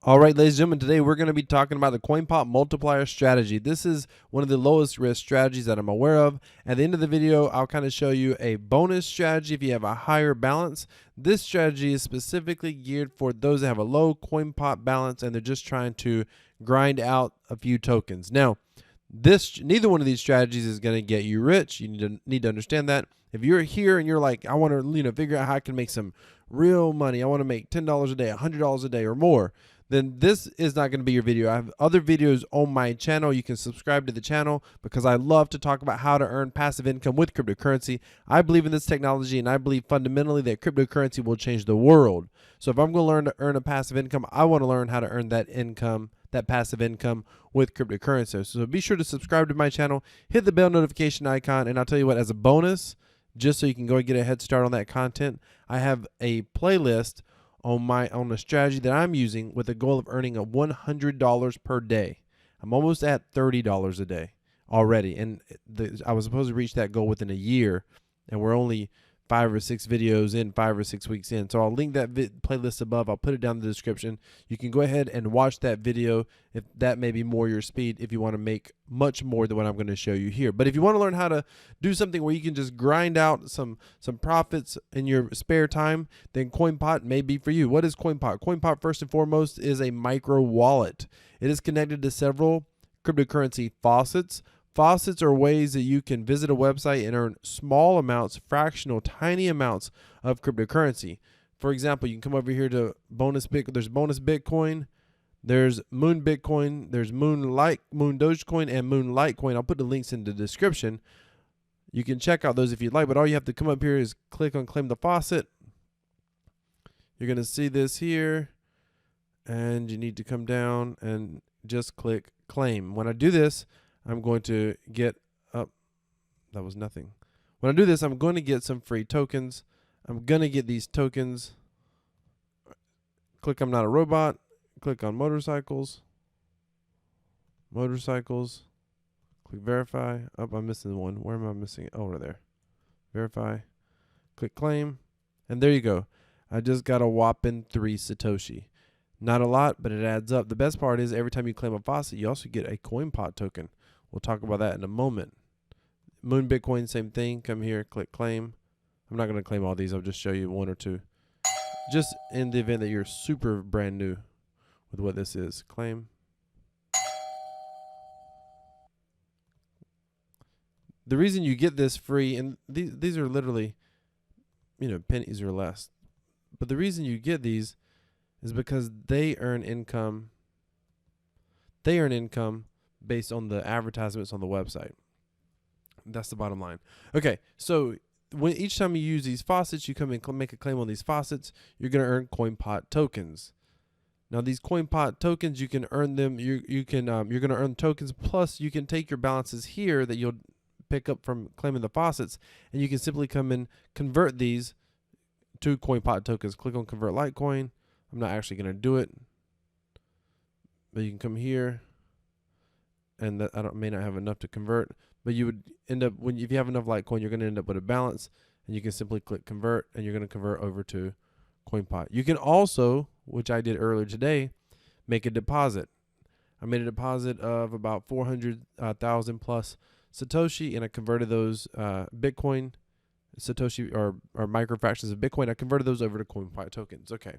All right, ladies and gentlemen, today we're going to be talking about the Coinpot Multiplier strategy. This is one of the lowest risk strategies that I'm aware of. At the end of the video, I'll kind of show you a bonus strategy if you have a higher balance. This strategy is specifically geared for those that have a low Coinpot balance and they're just trying to grind out a few tokens. Now, neither one of these strategies is going to get you rich. You need to understand that. If you're here and you're like, I want to figure out how I can make some real money. I want to make $10 a day, $100 a day or more, then this is not going to be your video. I have other videos on my channel. You can subscribe to the channel because I love to talk about how to earn passive income with cryptocurrency. I believe in this technology and I believe fundamentally that cryptocurrency will change the world. So if I'm going to learn to earn a passive income, I want to learn how to earn that income, that passive income with cryptocurrency. So be sure to subscribe to my channel, hit the bell notification icon, and I'll tell you what, as a bonus, just so you can go and get a head start on that content, I have a playlist on the strategy that I'm using with a goal of earning a $100 per day. I'm almost at $30 a day already, and I was supposed to reach that goal within a year, and we're only 5 or 6 videos in, 5 or 6 weeks in. So I'll link that playlist above. I'll put it down in the description. You can go ahead and watch that video if that may be more your speed, if you want to make much more than what I'm going to show you here. But if you want to learn how to do something where you can just grind out some profits in your spare time, then Coinpot may be for you. What is Coinpot? Coinpot, first and foremost, is a micro wallet. It is connected to several cryptocurrency faucets. Faucets are ways that you can visit a website and earn small amounts, fractional, tiny amounts of cryptocurrency. For example, you can come over here to there's bonus Bitcoin, there's Moon Bitcoin, there's Moon Dogecoin, and Moon Litecoin. I'll put the links in the description. You can check out those if you'd like, but all you have to come up here is click on Claim the Faucet. You're going to see this here, and you need to come down and just click Claim. When I do this, I'm going to get up. That was nothing. When I do this, I'm going to get some free tokens. I'm going to get these tokens. Click I'm not a robot. Click on motorcycles. Motorcycles. Click verify. Oh, I'm missing one. Where am I missing it? Oh, right there. Verify. Click claim. And there you go. I just got a whopping 3 Satoshi. Not a lot, but it adds up. The best part is every time you claim a faucet, you also get a Coinpot token. We'll talk about that in a moment. Moon Bitcoin, same thing. Come here, click claim. I'm not going to claim all these. I'll just show you 1 or 2. Just in the event that you're super brand new with what this is. Claim. The reason you get this free, and these are literally, pennies or less. But the reason you get these is because they earn income. They earn income based on the advertisements on the website. That's the bottom line. Okay, so when each time you use these faucets, you come and make a claim on these faucets, you're going to earn Coinpot tokens. Now these Coinpot tokens, you can earn them. You're going to earn tokens, plus you can take your balances here that you'll pick up from claiming the faucets, and you can simply come and convert these to Coinpot tokens. Click on Convert Litecoin. I'm not actually going to do it, but you can come here. And that I may not have enough to convert, but you would end up, if you have enough Litecoin, you're going to end up with a balance, and you can simply click convert, and you're going to convert over to Coinpot. You can also, which I did earlier today, make a deposit. I made a deposit of about 400,000 plus Satoshi, and I converted those Bitcoin Satoshi or microfractions of Bitcoin. I converted those over to Coinpot tokens. Okay.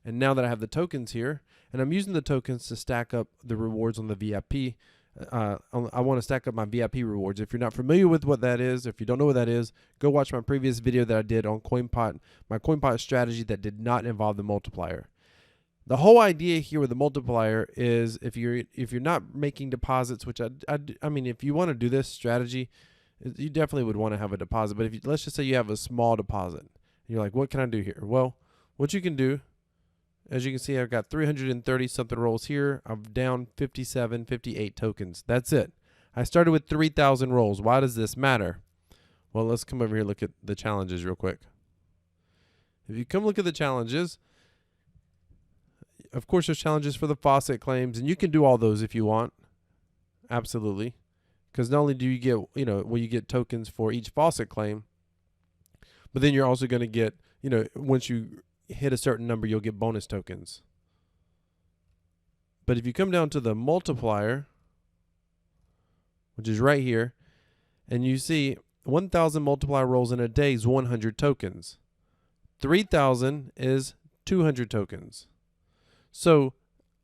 And now that I have the tokens here, and I'm using the tokens to stack up the rewards on the VIP. I want to stack up my VIP rewards. If you're not familiar with what that is, if you don't know what that is, go watch my previous video that I did on Coinpot, my Coinpot strategy that did not involve the multiplier. The whole idea here with the multiplier is if you're not making deposits, which I mean, if you want to do this strategy, you definitely would want to have a deposit. But let's just say you have a small deposit, and you're like, what can I do here? Well, what you can do, as you can see, I've got 330 something rolls here. I'm down 57, 58 tokens. That's it. I started with 3,000 rolls. Why does this matter? Well, let's come over here and look at the challenges real quick. If you come look at the challenges, of course, there's challenges for the faucet claims, and you can do all those if you want. Absolutely. Because not only do you get, you get tokens for each faucet claim, but then you're also going to get, once you hit a certain number, you'll get bonus tokens. But if you come down to the multiplier, which is right here, and you see 1,000 multiplier rolls in a day is 100 tokens. 3,000 is 200 tokens. So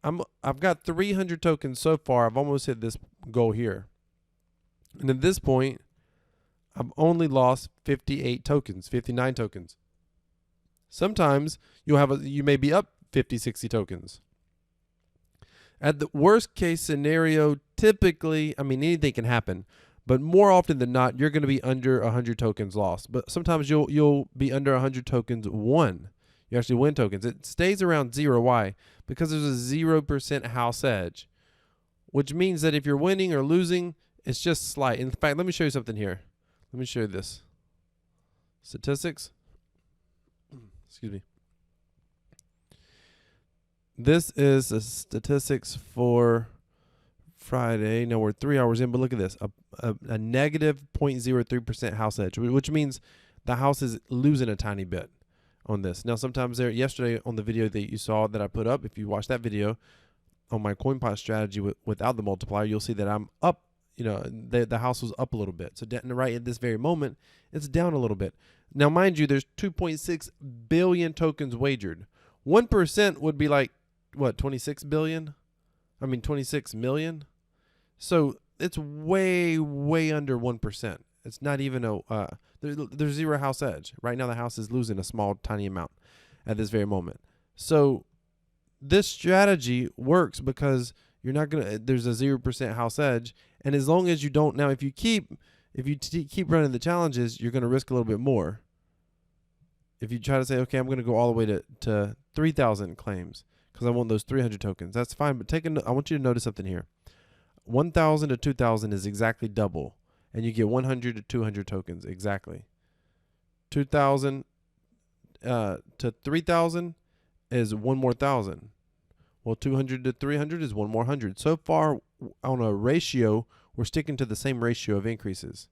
I've got 300 tokens so far. I've almost hit this goal here. And at this point, I've only lost 58 tokens, 59 tokens. Sometimes you may be up 50, 60 tokens. At the worst case scenario, typically, I mean, anything can happen, but more often than not, you're going to be under 100 tokens lost. But sometimes you'll be under 100 tokens won. You actually win tokens. It stays around 0. Why? Because there's a 0% house edge, which means that if you're winning or losing, it's just slight. In fact, let me show you something here. Let me show you this. Statistics. Excuse me. This is the statistics for Friday. Now we're 3 hours in, but look at this. A negative 0.03% house edge, which means the house is losing a tiny bit on this. Now sometimes yesterday on the video that you saw that I put up, if you watch that video on my Coinpot strategy without the multiplier, you'll see that I'm up. You know, the house was up a little bit. So right at this very moment, it's down a little bit. Now, mind you, there's 2.6 billion tokens wagered. 1% would be like, what, 26 billion? I mean, 26 million. So it's way, way under 1%. It's not even there's 0 house edge. Right now, the house is losing a small, tiny amount at this very moment. So this strategy works because you're not gonna. There's a 0% house edge, and as long as you don't now, if you keep running the challenges, you're gonna risk a little bit more. If you try to say, okay, I'm gonna go all the way to 3,000 claims because I want those 300 tokens, that's fine. But I want you to notice something here. 1,000 to 2,000 is exactly double, and you get 100 to 200 tokens exactly. 2,000 to 3,000 is one more 1,000. Well, 200 to 300 is one more 100. So far on a ratio, we're sticking to the same ratio of increases.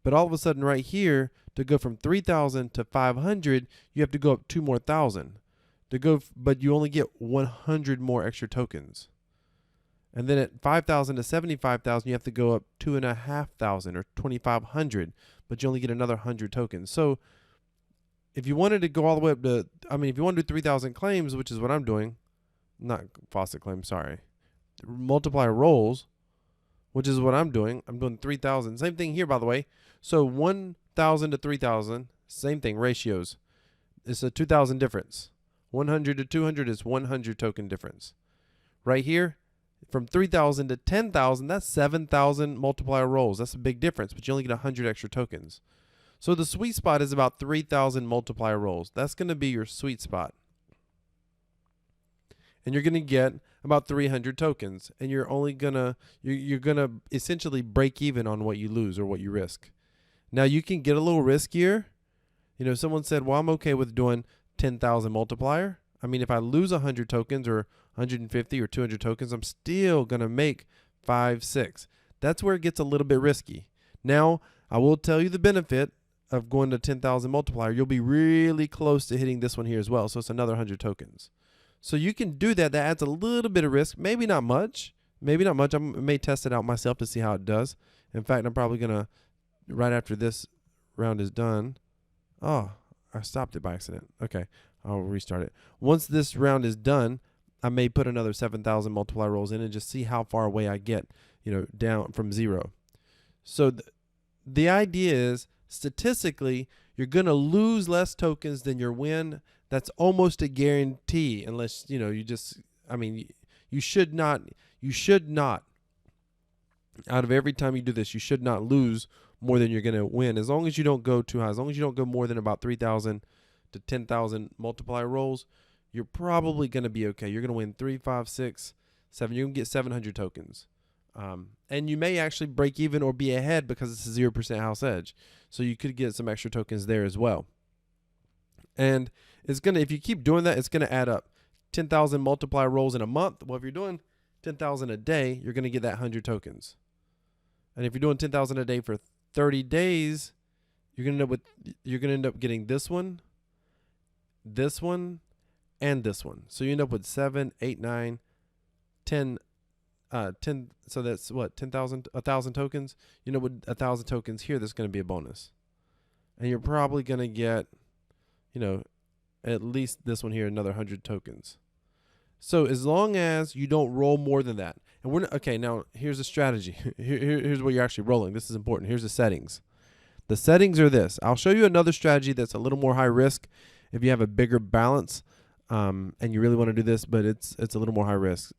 But all of a sudden right here, to go from 3,000 to 500, you have to go up 2 more 1,000. But you only get 100 more extra tokens. And then at 5,000 to 75,000, you have to go up 2,500 or 2,500, but you only get another 100 tokens. So if you wanted to go all the way up to, if you want to do 3,000 claims, which is what I'm doing, not Faucet claims, sorry, multiplier rolls, which is what I'm doing 3,000. Same thing here, by the way. So 1,000 to 3,000, same thing, ratios. It's a 2,000 difference. 100 to 200 is 100 token difference. Right here, from 3,000 to 10,000, that's 7,000 multiplier rolls. That's a big difference, but you only get 100 extra tokens. So the sweet spot is about 3,000 multiplier rolls. That's going to be your sweet spot. And you're going to get about 300 tokens, and you're gonna essentially break even on what you lose or what you risk. Now you can get a little riskier. You know, someone said, well, I'm okay with doing 10,000 multiplier. I mean, if I lose 100 tokens or 150 or 200 tokens, I'm still going to make 5, 6. That's where it gets a little bit risky. Now, I will tell you the benefit of going to 10,000 multiplier. You'll be really close to hitting this one here as well. So it's another 100 tokens. So you can do that. That adds a little bit of risk. Maybe not much. Maybe not much. I may test it out myself to see how it does. In fact, I'm probably going to, right after this round is done. Oh, I stopped it by accident. Okay, I'll restart it. Once this round is done, I may put another 7,000 multiplier rolls in and just see how far away I get, down from 0. So the idea is, statistically, you're going to lose less tokens than your win. That's almost a guarantee, unless, you should not, out of every time you do this, you should not lose more than you're going to win. As long as you don't go too high, as long as you don't go more than about 3,000 to 10,000 multiplier rolls, you're probably going to be okay. You're going to win 3, 5, 6, 7. You're going to get 700 tokens. And you may actually break even or be ahead because it's a 0% house edge. So you could get some extra tokens there as well. And it's going to, if you keep doing that, it's going to add up. 10,000 multiplier rolls in a month. Well, if you're doing 10,000 a day, you're going to get that 100 tokens. And if you're doing 10,000 a day for 30 days, you're going to end up getting this one, and this one. So you end up with 7, 8, 9, 10, so that's what, 10,000, 1,000 tokens. You know, with 1,000 tokens here, there's going to be a bonus. And you're probably going to get, you know, at least this one here, another 100 tokens. So as long as you don't roll more than that. And we're not, okay, now here's a strategy. Here's what you're actually rolling. This is important. Here's the settings. The settings are this. I'll show you another strategy that's a little more high risk if you have a bigger balance and you really want to do this, but it's a little more high risk.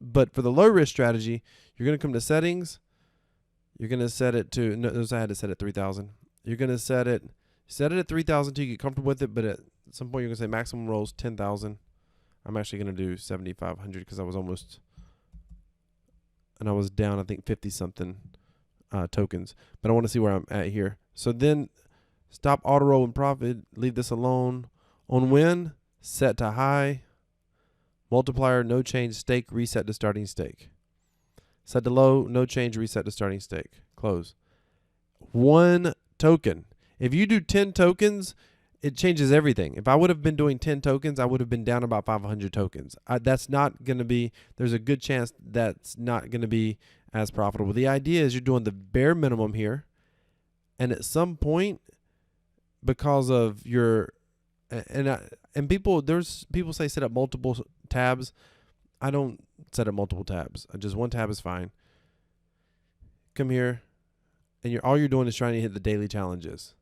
But for the low risk strategy, you're going to come to settings. You're going to set it to, notice I had to set it 3,000. You're going to set it at 3,000 till you get comfortable with it, but at some point you're going to say maximum rolls 10,000. I'm actually going to do 7,500 because I was almost, and I was down, I think 50 something tokens, but I want to see where I'm at here. So then stop auto roll and profit, leave this alone. On win, set to high, multiplier, no change, stake, reset to starting stake. Set to low, no change, reset to starting stake. Close. 1 token. If you do 10 tokens, it changes everything. If I would have been doing 10 tokens, I would have been down about 500 tokens. That's not going to be, there's a good chance that's not going to be as profitable. The idea is you're doing the bare minimum here. And at some point, because of your, and people, there's people say set up multiple tabs. I don't set up multiple tabs. Just one tab is fine. Come here, and all you're doing is trying to hit the daily challenges.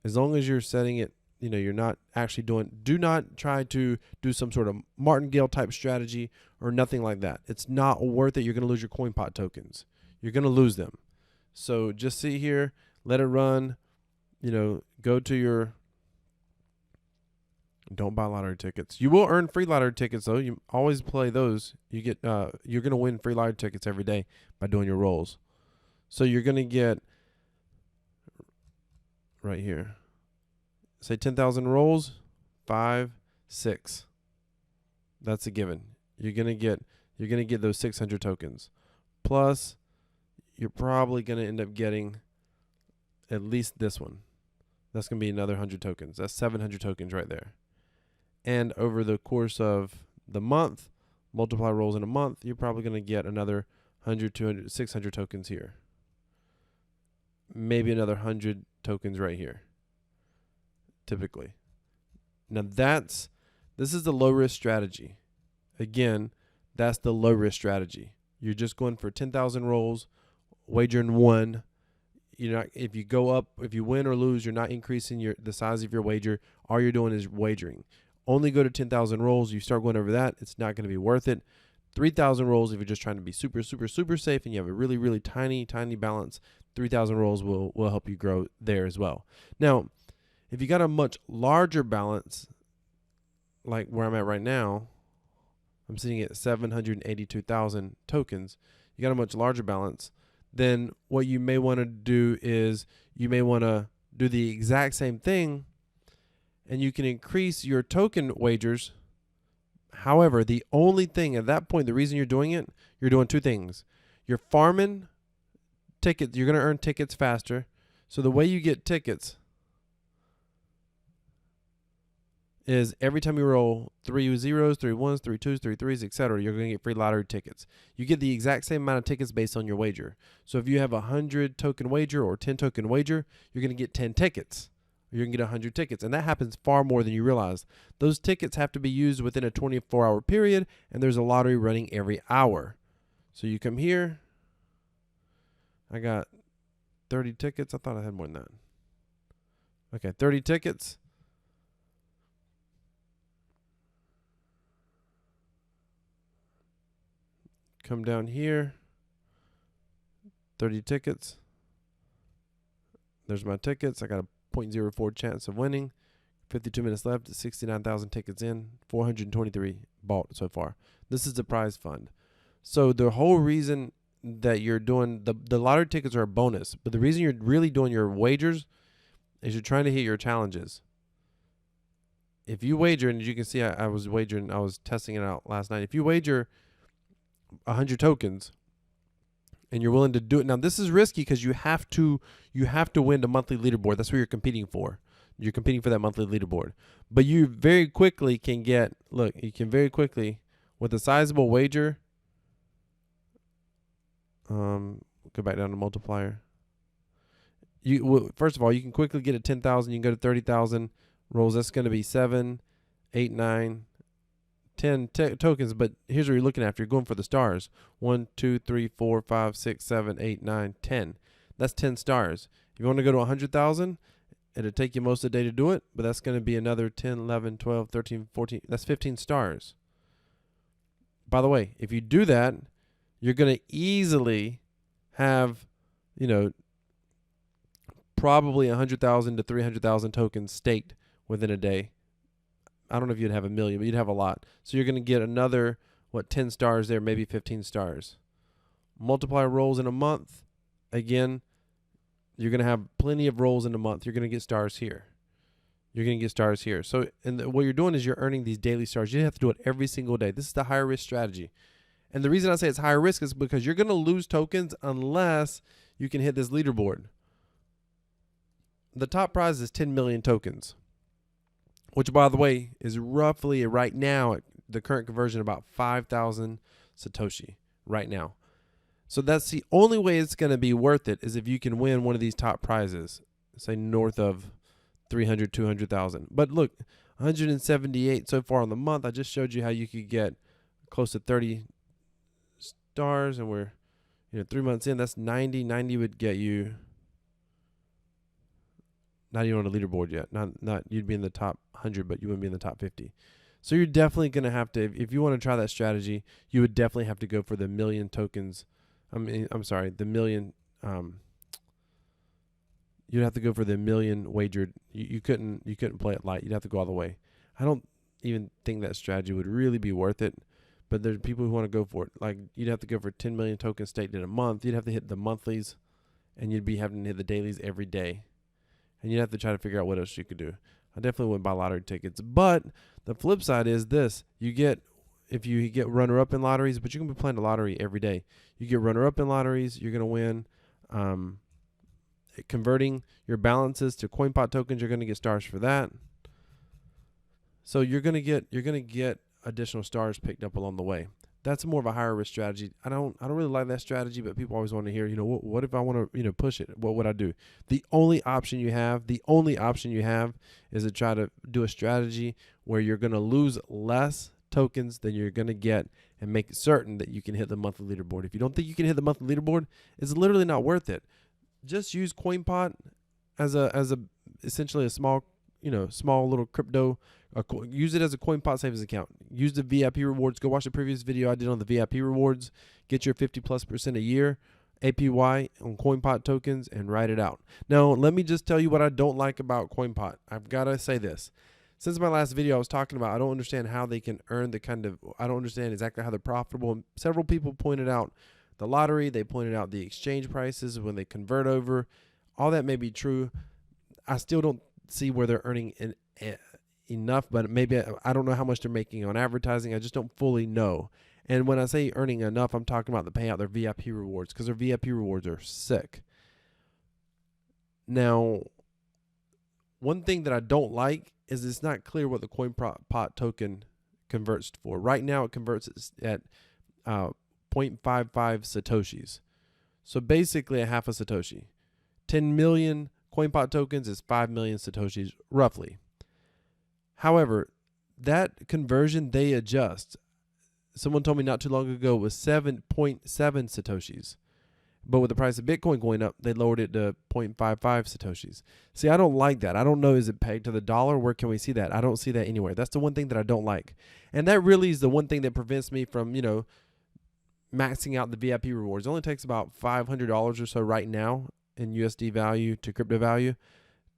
As long as you're setting it, you know, you're not actually doing, do not try to do some sort of martingale type strategy or nothing like that. It's not worth it. You're going to lose your Coinpot tokens. You're going to lose them. So just see here, let it run, you know, go to your, don't buy lottery tickets. You will earn free lottery tickets though. You always play those. You get, you're going to win free lottery tickets every day by doing your rolls. So you're going to get right here, say 10,000 rolls, 5, 6. That's a given. You're going to get those 600 tokens. Plus you're probably going to end up getting at least this one. That's going to be another 100 tokens. That's 700 tokens right there. And over the course of the month, multiply rolls in a month, you're probably going to get another 100, 200, 600 tokens here. Maybe another 100 tokens right here, typically. Now this is the low risk strategy. Again, that's the low risk strategy. You're just going for 10,000 rolls, wagering 1. You're not, if you go up, if you win or lose, you're not increasing the size of your wager. All you're doing is wagering. Only go to 10,000 rolls. You start going over that, it's not going to be worth it. 3,000 rolls if you're just trying to be super, super, super safe and you have a really, really tiny, tiny balance. 3,000 rolls will help you grow there as well. Now, if you got a much larger balance, like where I'm at right now, I'm sitting at 782,000 tokens. You got a much larger balance. Then what you may want to do is you may want to do the exact same thing, and you can increase your token wagers. However, the only thing at that point, the reason you're doing it, you're doing 2 things. You're farming tickets. You're going to earn tickets faster. So the way you get tickets is every time you roll 3 zeros, 3 ones, 3 twos, 3 threes, etc., you're going to get free lottery tickets. You get the exact same amount of tickets based on your wager. So if you have a 100 token wager or 10 token wager, you're going to get 10 tickets. You're going to get 100 tickets, and that happens far more than you realize. Those tickets have to be used within a 24-hour period, and there's a lottery running every hour. So you come here. I got 30 tickets. I thought I had more than that. Okay, 30 tickets. Come down here. 30 tickets. There's my tickets. I got a 0.04 chance of winning. 52 minutes left. 69,000 tickets in. 423 bought so far. This is the prize fund. So the whole reason that you're doing the lottery tickets are a bonus, but the reason you're really doing your wagers is you're trying to hit your challenges. If you wager, and as you can see, I was wagering, I was testing it out last night. If you wager 100 tokens and you're willing to do it, now this is risky because you have to win the monthly leaderboard. That's what you're competing for. You're competing for that monthly leaderboard. But you very quickly can get, look, you can very quickly with a sizable wager, go back down to multiplier. First of all, you can quickly get at 10,000. You can go to 30,000 rolls. That's going to be 7, 8, 9, 10 tokens. But here's what you're looking after. You're going for the stars. 1, 2, 3, 4, 5, 6, 7, 8, 9, 10. That's 10 stars. If you want to go to 100,000, it'll take you most of the day to do it. But that's going to be another 10, 11, 12, 13, 14. That's 15 stars. By the way, if you do that, you're going to easily have, probably 100,000 to 300,000 tokens staked within a day. I don't know if you'd have a million, but you'd have a lot. So you're going to get another, 10 stars there, maybe 15 stars. Multiplier rolls in a month. Again, you're going to have plenty of rolls in a month. You're going to get stars here. You're going to get stars here. So what you're doing is you're earning these daily stars. You have to do it every single day. This is the higher risk strategy. And the reason I say it's higher risk is because you're going to lose tokens unless you can hit this leaderboard. The top prize is 10 million tokens, which, by the way, is roughly right now at the current conversion about 5,000 Satoshi right now. So that's the only way it's going to be worth it is if you can win one of these top prizes, say north of 300, 200,000. But look, 178 so far on the month. I just showed you how you could get close to 30 stars, and we're 3 months in. That's 90. 90 would get you. Not even on a leaderboard yet. Not you'd be in the top 100, but you wouldn't be in the top 50. So you're definitely going to have to, if you want to try that strategy, you would definitely have to go for the million tokens. The million. You'd have to go for the million wagered. You couldn't play it light. You'd have to go all the way. I don't even think that strategy would really be worth it. But there's people who want to go for it. Like you'd have to go for 10 million tokens staked in a month. You'd have to hit the monthlies, and you'd be having to hit the dailies every day. And you'd have to try to figure out what else you could do. I definitely wouldn't buy lottery tickets. But the flip side is this. If you get runner-up in lotteries, but you can be playing the lottery every day. You get runner-up in lotteries, you're going to win. Converting your balances to Coinpot tokens, you're going to get stars for that. So you're going to get additional stars picked up along the way. That's more of a higher risk strategy. I don't really like that strategy, but people always want to hear, what if I want to, push it? What would I do? The only option you have is to try to do a strategy where you're going to lose less tokens than you're going to get and make certain that you can hit the monthly leaderboard. If you don't think you can hit the monthly leaderboard, it's literally not worth it. Just use Coinpot as essentially a small little crypto. Use it as a Coinpot savings account. Use the VIP rewards. Go watch the previous video I did on the VIP rewards. Get your 50+% a year APY on Coinpot tokens and write it out. Now, let me just tell you what I don't like about Coinpot. I've got to say this. Since my last video, I was talking about I don't understand how they can earn I don't understand exactly how they're profitable. And several people pointed out the lottery. They pointed out the exchange prices when they convert over. All that may be true. I still don't see where they're earning enough, but maybe I don't know how much they're making on advertising. I just don't fully know. And when I say earning enough, I'm talking about the payout, their VIP rewards, because their VIP rewards are sick. Now, one thing that I don't like is it's not clear what the Coinpot token converts for. Right now, it converts at 0.55 Satoshis. So basically a half a Satoshi. 10 million Coinpot tokens is 5 million Satoshis, roughly. However, that conversion they adjust. Someone told me not too long ago it was 7.7 Satoshis. But with the price of Bitcoin going up, they lowered it to 0.55 Satoshis. See, I don't like that. I don't know, is it pegged to the dollar? Where can we see that? I don't see that anywhere. That's the one thing that I don't like. And that really is the one thing that prevents me from, maxing out the VIP rewards. It only takes about $500 or so right now in USD value to crypto value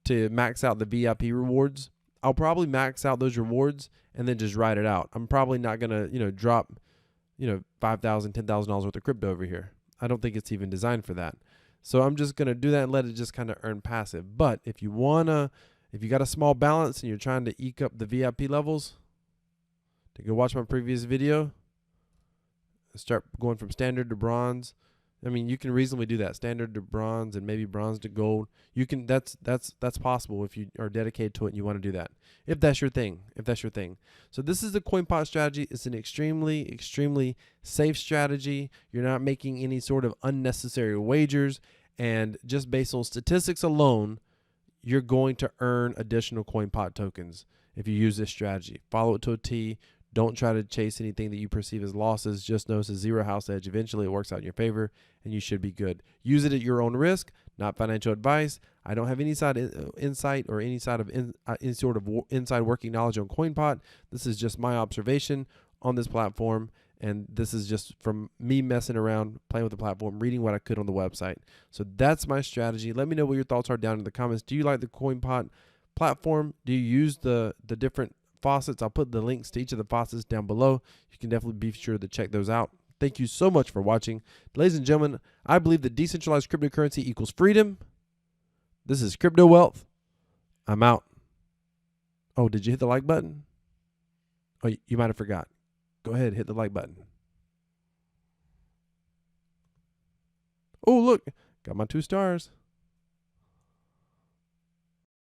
to max out the VIP rewards. I'll probably max out those rewards and then just write it out. I'm probably not going to, drop, $5,000, $10,000 worth of crypto over here. I don't think it's even designed for that. So I'm just going to do that and let it just kind of earn passive. But if you got a small balance and you're trying to eke up the VIP levels, to go watch my previous video, start going from standard to bronze, I mean, you can reasonably do that. Standard to bronze and maybe bronze to gold. You can. That's possible if you are dedicated to it and you want to do that. If that's your thing. If that's your thing. So this is the Coinpot strategy. It's an extremely safe strategy. You're not making any sort of unnecessary wagers, and just based on statistics alone, you're going to earn additional Coinpot tokens if you use this strategy. Follow it to a T. Don't try to chase anything that you perceive as losses. Just know it's a zero house edge. Eventually, it works out in your favor, and you should be good. Use it at your own risk, not financial advice. I don't have any insight or any sort of inside working knowledge on Coinpot. This is just my observation on this platform, and this is just from me messing around, playing with the platform, reading what I could on the website. So that's my strategy. Let me know what your thoughts are down in the comments. Do you like the Coinpot platform? Do you use the different faucets? I'll put the links to each of the faucets down below. You can definitely be sure to check those out. Thank you so much for watching. Ladies and gentlemen, I believe that decentralized cryptocurrency equals freedom. This is Crypto Wealth. I'm out. Oh, did you hit the like button? Oh, you might have forgot. Go ahead, hit the like button. Oh, look, got my 2 stars.